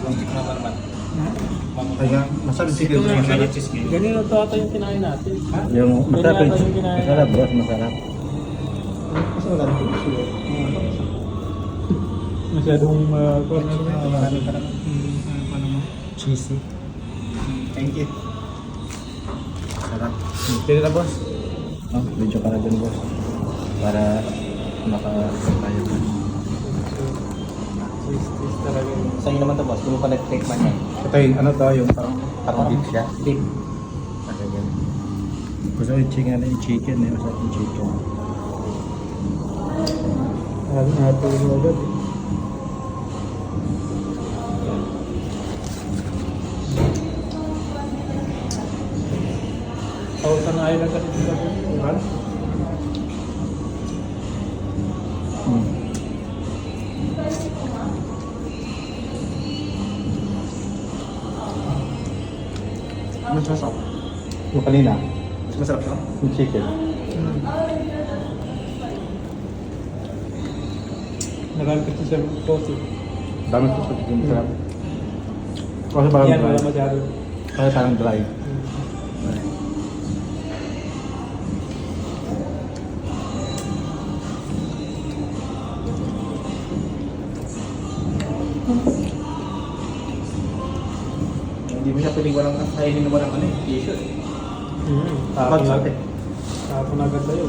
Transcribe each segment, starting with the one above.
naman. Kaya masarap si Gilbert, masarap. Ganyan na ito ata yung kinain natin. Yung masarap Ganyan ata yung kinain masarap boss, masarap. Kasi wala na ito siya. Masyadong Cheesy. Thank you. Sarap. Pili na boss. Oh, video ka na dyan boss. Para tayo. Sa'yo naman ito boss, kung pa nag-take man yan. Ito yung ano to, yung parang beef siya. Beef. Okay, yan. Gusto ko yung chicken eh. Masarap yung chicken. Natulog agad eh. Thousand Island kasi sila po. Diba? Mas masarap. Yung kanina. Mas masarap siya. Yung chicken. Marami kasi siya sauce. Dami ko sa chicken. Masarap. Kasi parang Yan, dry. wala masyado. Kasi parang dry. Hindi mo siya pwedeng walang kainin na walang ano eh, t-shirt. Tapon Tapos agad. Tapon agad tayo.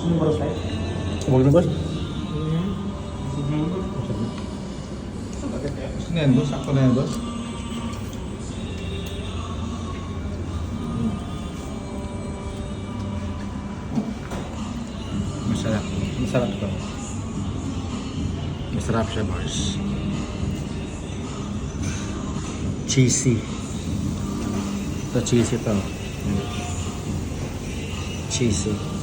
Sino mo tayo? Huwag na boss. Gusto na yan boss. Sakto na yan boss. Masarap. Masarap to. Masarap siya boss. Cheesy. Ito cheesy to. Cheesy.